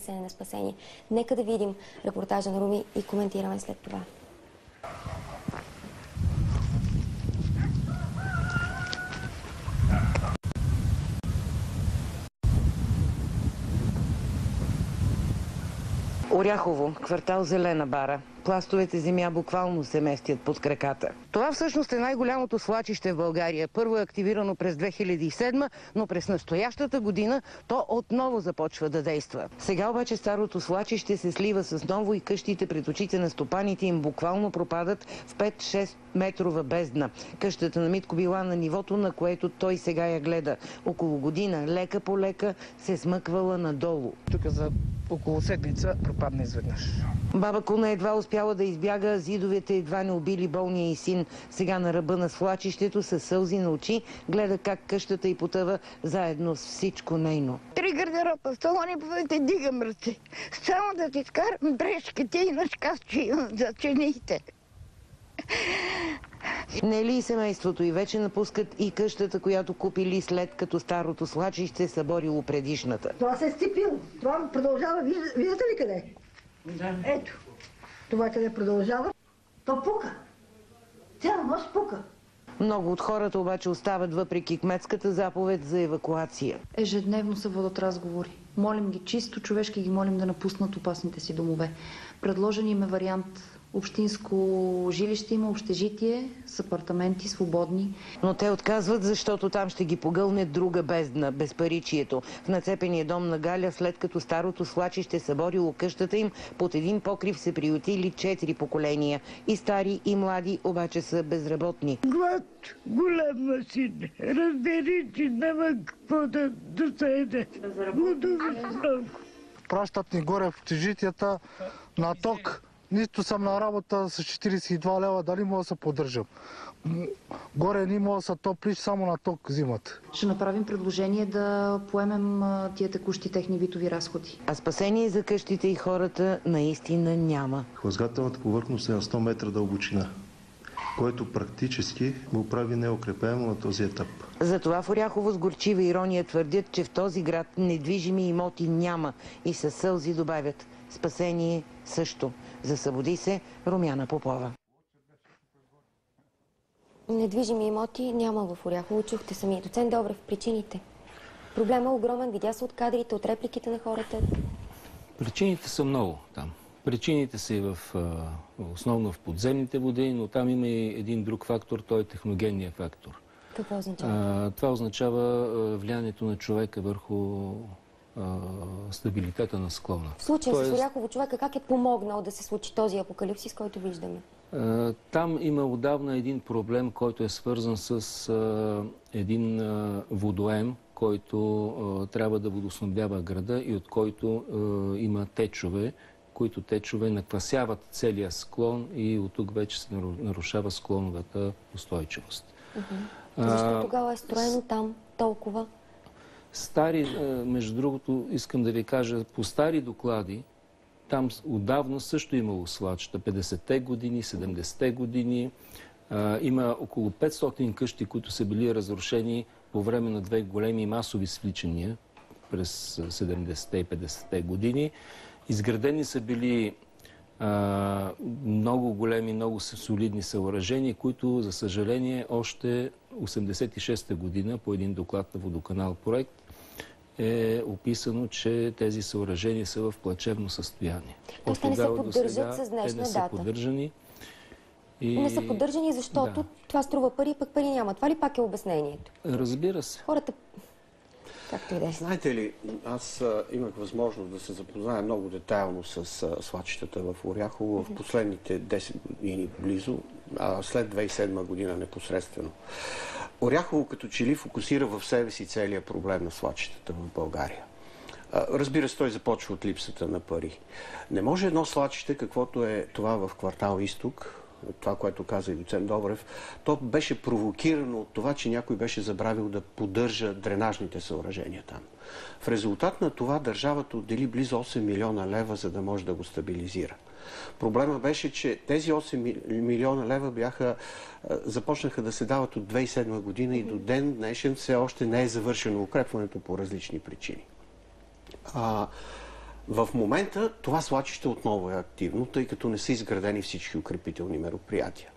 на спасение. Нека да видим репортажа на Руми и коментираме след това. Оряхово, квартал Зелена бара. Пластовете земя буквално се местят под краката. Това всъщност е най-голямото свлачище в България. Първо е активирано през 2007, но през настоящата година то отново започва да действа. Сега обаче старото свлачище се слива с ново и къщите пред очите на стопаните им буквално пропадат в 5-6 метрова бездна. Къщата на Митко била на нивото, на което той сега я гледа. Около година, лека по лека, се смъквала надолу. Тук за около седмица пропадна изведнъж. Баба Куна едва успяла да избяга, зидовете едва не убили болния и син. Сега на ръба на свлачището със сълзи на очи гледа как къщата й потъва заедно с всичко нейно. 3 гардероба, столони, повете, дигам ръце. Само да ти скарам брешките и на шкафче имам за чините. Нели и семейството и вече напускат и къщата, която купили след като старото свлачище съборило предишната. Това се е сцепило. Това продължава. Виждате ли къде? Да. Ето. Това къде продължава, то пука. Цяла нощ пука. Много от хората обаче остават въпреки кметската заповед за евакуация. Ежедневно се водят разговори. Молим ги чисто човешки, ги молим да напуснат опасните си домове. Предложен им е вариант общинско жилище, има общежитие с апартаменти, свободни. Но те отказват, защото там ще ги погълне друга бездна, безпаричието. В нацепения дом на Галя, след като старото свлачище съборило къщата им, под един покрив се приютили 4 поколения. И стари, и млади, обаче са безработни. Глад, голям син. Разбери, че няма какво да доседе. Пращат ни горе в общежитията на ток. Нито съм на работа с 42 лева, дали мога да се поддържам. Горе не мога да се топлиш, само на ток взимат. Ще направим предложение да поемем тия текущи техни битови разходи. А спасение за къщите и хората наистина няма. Хлъзгателната повърхност е на 100 метра дълбочина, което практически го прави неукрепаемо на този етап. Затова в Оряхово с горчива ирония твърдят, че в този град недвижими имоти няма и със сълзи добавят: спасение също. Засъбуди се Румяна Попова. Недвижими имоти няма в Оряхово. Чухте сами. Доцент Добрев, причините. Проблемът е огромен. Видя се от кадрите, от репликите на хората. Причините са много там. Причините са и основно в подземните води, но там има и един друг фактор, той е техногенният фактор. Какво означава? Това означава влиянието на човека върху стабилитета на склона. В случая с Оряхово човека как е помогнал да се случи този апокалипсис, който виждаме? Там има отдавна един проблем, който е свързан с един водоем, който трябва да водоснабдява града и от който има течове, които течове наквасяват целия склон и от тук вече се нарушава склоновата устойчивост. Защо тогава е строено там толкова? Между другото, искам да ви кажа, по стари доклади, там отдавна също имало свлачища. 50-те години, 70-те години. Има около 500 къщи, които са били разрушени по време на 2 големи масови свличания през 70-те и 50-те години. Изградени са били много големи, много солидни съоръжения, които, за съжаление, още 86-та година по един доклад на Водоканал проект е описано, че тези съоръжения са в плачевно състояние. Тоест те не се поддържат с днешна дата. Те не са поддържани. Не са поддържани, защото това струва пари, пък пари няма. Това ли пак е обяснението? Разбира се. Хората... Както и да е. Знаете ли, аз имах възможност да се запозная много детайлно с свлачищата в Оряхово в последните 10 години близо, след 2007 година непосредствено. Оряхово като че ли фокусира в себе си целият проблем на свлачищата в България. Разбира се, той започва от липсата на пари. Не може едно свлачище, каквото е това в квартал Изток, това, което каза и доцент Добрев, то беше провокирано от това, че някой беше забравил да поддържа дренажните съоръжения там. В резултат на това държавата отдели близо 8 милиона лева, за да може да го стабилизира. Проблема беше, че тези 8 милиона лева започнаха да се дават от 2007 година и до ден днешен все още не е завършено укрепването по различни причини. В момента това свлачище отново е активно, тъй като не са изградени всички укрепителни мероприятия.